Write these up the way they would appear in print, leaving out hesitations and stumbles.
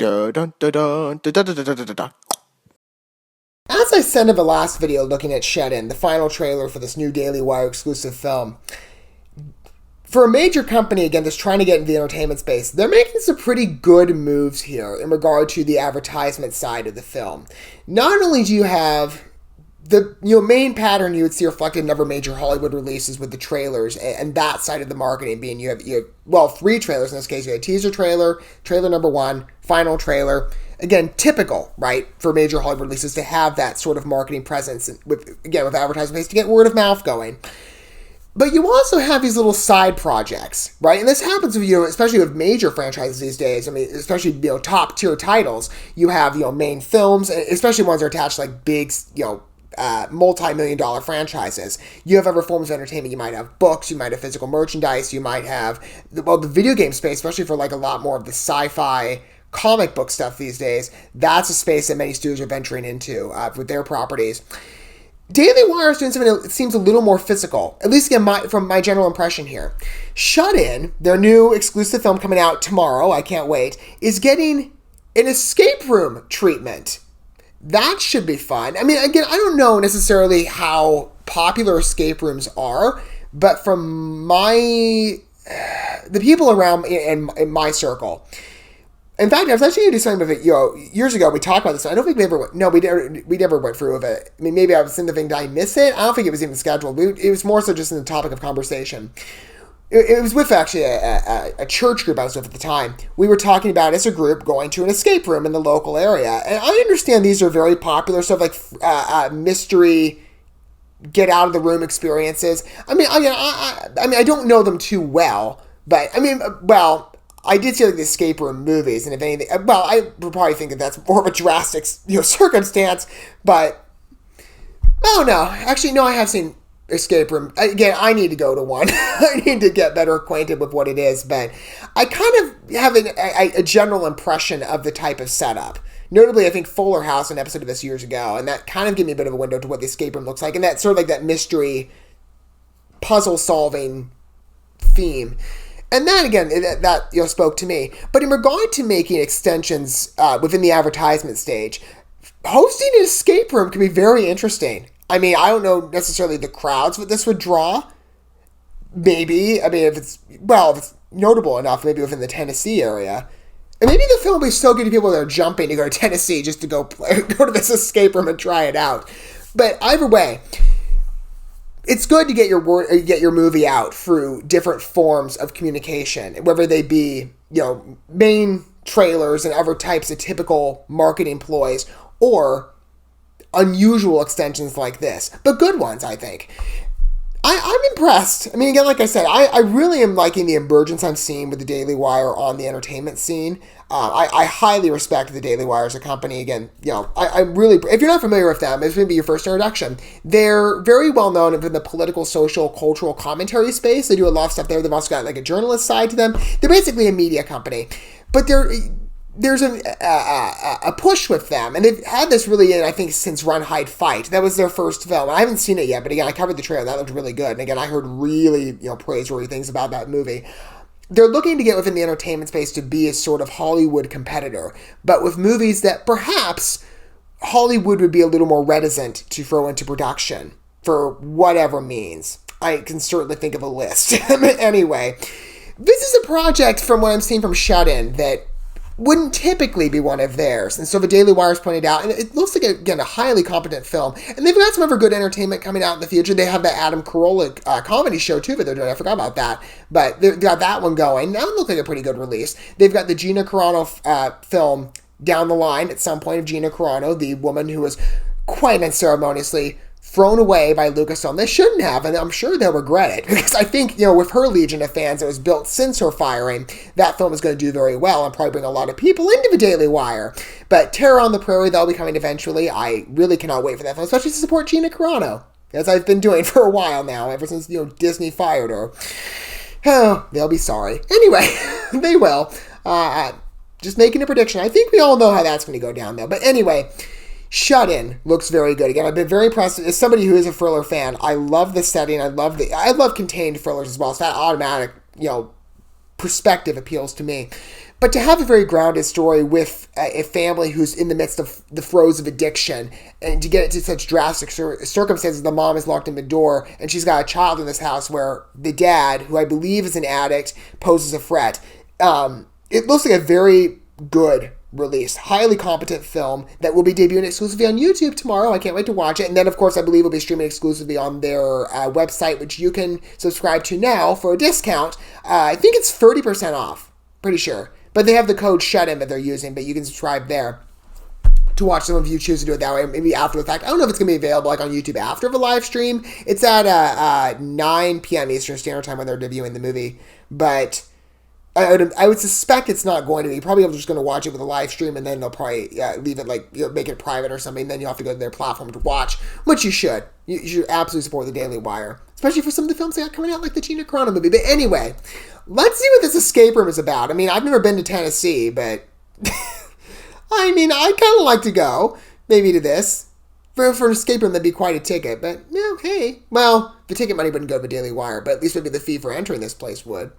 Dun, dun, dun, dun, dun, dun, dun, dun, dun, dun. As I said in the last video looking at Shed-In, the final trailer for this new Daily Wire exclusive film, for a major company, again, that's trying to get into the entertainment space, they're making some pretty good moves here in regard to the advertisement side of the film. Not only do you have the main pattern you would see reflected in other major Hollywood releases with the trailers and that side of the marketing being you have three trailers in this case. You had a teaser trailer, trailer number one, final trailer. Again, typical, right, for major Hollywood releases to have that sort of marketing presence with advertisements to get word of mouth going. But you also have these little side projects, right? And this happens with, especially with major franchises these days. I mean, especially, top tier titles. You have, main films, especially ones that are attached to like big, multi-million dollar franchises. You have other forms of entertainment. You might have books, you might have physical merchandise, you might have, the video game space, especially for like a lot more of the sci-fi comic book stuff these days. That's a space that many studios are venturing into with their properties. Daily Wire is doing something that seems a little more physical, at least again from my general impression here. Shut-In, their new exclusive film coming out tomorrow, I can't wait, is getting an escape room treatment. That should be fun. I mean, again, I don't know necessarily how popular escape rooms are, but from the people around in my circle. In fact, I was actually going to do something with it, years ago. We talked about this. I don't think we never went through with it. I mean, maybe I was in the thing, did I miss it? I don't think it was even scheduled. It was more so just in the topic of conversation. It was with actually a church group I was with at the time. We were talking about, as a group, going to an escape room in the local area. And I understand these are very popular, stuff like mystery, get out of the room experiences. I mean, I don't know them too well, but I did see like the escape room movies, and if anything, I would probably think that that's more of a drastic, circumstance. But oh no, actually no, I have seen escape room. Again, I need to go to one. I need to get better acquainted with what it is, but I kind of have a general impression of the type of setup. Notably, I think Fuller House, an episode of this years ago, and that kind of gave me a bit of a window to what the escape room looks like, and that sort of like that mystery, puzzle-solving theme. And that, again, that spoke to me. But in regard to making extensions within the advertisement stage, hosting an escape room can be very interesting. I mean, I don't know necessarily the crowds that this would draw. Maybe. I mean, if it's notable enough, maybe within the Tennessee area. And maybe the film will be so good to people that are jumping to go to Tennessee just to go to this escape room and try it out. But either way, it's good to get your movie out through different forms of communication, whether they be, main trailers and other types of typical marketing ploys, or unusual extensions like this, but good ones, I think. I'm impressed. I mean, again, like I said, I really am liking the emergence I'm seeing with the Daily Wire on the entertainment scene. I highly respect the Daily Wire as a company. Again, I really, if you're not familiar with them, it's going to be your first introduction. They're very well known in the political, social, cultural commentary space. They do a lot of stuff there. They've also got like a journalist side to them. They're basically a media company, but there's a push with them, and they've had this really, I think, since Run, Hide, Fight. That was their first film. I haven't seen it yet, but again, I covered the trailer. That looked really good, and again, I heard really, praiseworthy things about that movie. They're looking to get within the entertainment space to be a sort of Hollywood competitor, but with movies that perhaps Hollywood would be a little more reticent to throw into production for whatever means. I can certainly think of a list. Anyway, this is a project, from what I'm seeing from Shut-In, that wouldn't typically be one of theirs. And so the Daily Wire's pointed out, and it looks like, again, a highly competent film. And they've got some other good entertainment coming out in the future. They have the Adam Carolla comedy show, too, that they're doing. I forgot about that. But they've got that one going. That would look like a pretty good release. They've got the Gina Carano film down the line at some point, of Gina Carano, the woman who was quite unceremoniously thrown away by Lucasfilm. They shouldn't have, and I'm sure they'll regret it, because I think, with her legion of fans that was built since her firing, that film is going to do very well and probably bring a lot of people into the Daily Wire. But Terror on the Prairie, that'll be coming eventually. I really cannot wait for that film, especially to support Gina Carano, as I've been doing for a while now, ever since, Disney fired her. Oh, they'll be sorry. Anyway, they will. Just making a prediction. I think we all know how that's going to go down, though. But anyway, Shut-In looks very good. Again, I've been very impressed. As somebody who is a thriller fan, I love the setting. I love contained thrillers as well. So that automatic, perspective appeals to me. But to have a very grounded story with a family who's in the midst of the throes of addiction, and to get it to such drastic circumstances, the mom is locked in the door, and she's got a child in this house where the dad, who I believe is an addict, poses a threat. It looks like a very good release, highly competent film that will be debuting exclusively on YouTube tomorrow. I can't wait to watch it. And then, of course, I believe will be streaming exclusively on their website, which you can subscribe to now for a discount. I think it's 30% off. Pretty sure. But they have the code SHUTIN that they're using, but you can subscribe there to watch them if you choose to do it that way, maybe after the fact. I don't know if it's going to be available like on YouTube after the live stream. It's at 9 p.m. Eastern Standard Time when they're debuting the movie. But I would suspect it's not going to be. Probably I'm just going to watch it with a live stream, and then they'll probably leave it make it private or something. Then you'll have to go to their platform to watch, which you should. You should absolutely support the Daily Wire, especially for some of the films they got coming out, like the Gina Carano movie. But anyway, let's see what this escape room is about. I mean, I've never been to Tennessee, but I mean, I'd kind of like to go maybe to this. For an escape room, that'd be quite a ticket. But hey, well, the ticket money wouldn't go to the Daily Wire, but at least maybe the fee for entering this place would.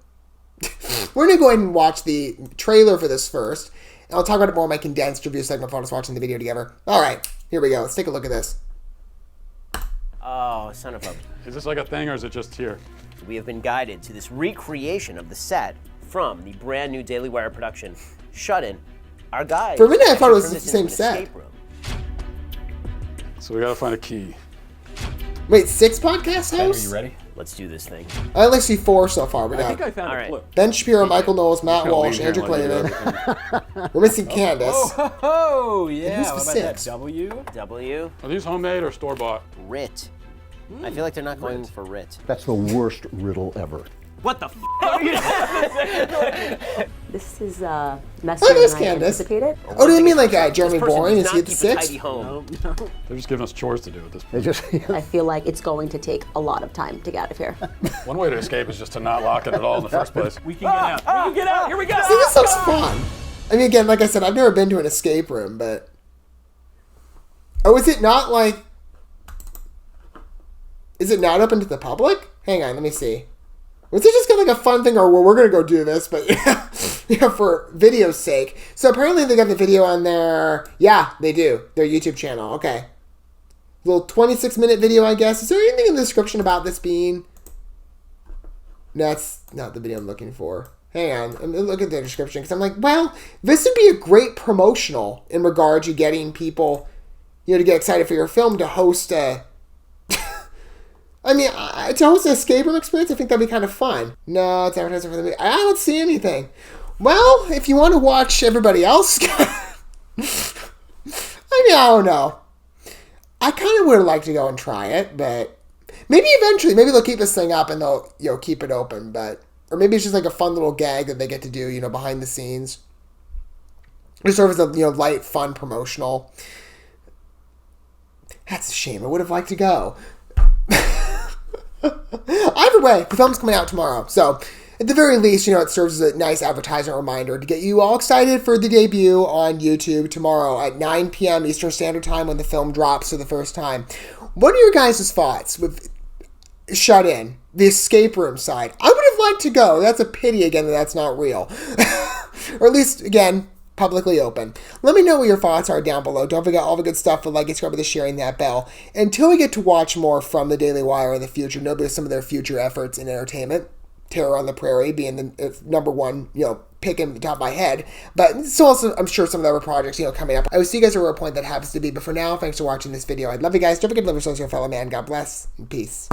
We're going to go ahead and watch the trailer for this first. And I'll talk about it more in my condensed review segment for us watching the video together. All right, here we go. Let's take a look at this. Oh, son of a... Is this like a thing or is it just here? We have been guided to this recreation of the set from the brand new Daily Wire production, Shut In. Our guide... For a minute, I thought it was the same set. So we gotta find a key. Wait, 6 podcast hosts? Are you ready? Let's do this thing. I only see 4 so far. We I think got I found a clue. Ben Shapiro, Michael Knowles, Matt Kinda Walsh, lean Andrew here like you do Clayton. everything. We're missing Candace. Oh, yeah. who's the What about six? that? W? W. Are these homemade or store-bought? Rit. I feel like they're not going for Rit. That's the worst riddle ever. What the f***? This is Oh, messier there's than I Candace. anticipated. Oh, do you mean like Jeremy This person Boring? does Is he not at the keep a 6? tidy home. They're just giving us chores to do at this point. They just, I feel like it's going to take a lot of time to get out of here. One way to escape is just to not lock it at all in the first place. We can get out. We can get out. Here we go. See, this looks fun. I mean, again, like I said, I've never been to an escape room, but... Oh, is it not like... Is it not open to the public? Hang on, let me see. Was it just kind of like a fun thing, or well, we're going to go do this, but for video's sake. So apparently they got the video on their... Yeah, they do. Their YouTube channel. Okay. Little 26-minute video, I guess. Is there anything in the description about this being... No, that's not the video I'm looking for. Hang on. I'm going to look at the description, because I'm like, well, this would be a great promotional in regard to getting people, to get excited for your film, to host a... I mean, to host an escape room experience, I think that'd be kind of fun. No, it's advertising for the movie. I don't see anything. Well, if you want to watch everybody else... I mean, I don't know. I kind of would like to go and try it, but... Maybe eventually, maybe they'll keep this thing up and they'll, keep it open, but... Or maybe it's just like a fun little gag that they get to do, behind the scenes. Just sort of as a, light, fun promotional. That's a shame. I would have liked to go. Either way, the film's coming out tomorrow. So, at the very least, it serves as a nice advertising reminder to get you all excited for the debut on YouTube tomorrow at 9 p.m. Eastern Standard Time when the film drops for the first time. What are your guys' thoughts with Shut In, the escape room side? I would have liked to go. That's a pity, again, that that's not real. Or at least, again, publicly open. Let me know what your thoughts are down below. Don't forget all the good stuff, the like, subscribe, the sharing, that bell. Until we get to watch more from the Daily Wire in the future, know some of their future efforts in entertainment. Terror on the Prairie being the number one, pick in the top of my head. But it's also, I'm sure, some of the other projects, coming up. I will see you guys at a point that happens to be. But for now, thanks for watching this video. I love you guys. Don't forget to love yourselves, your fellow man. God bless and peace.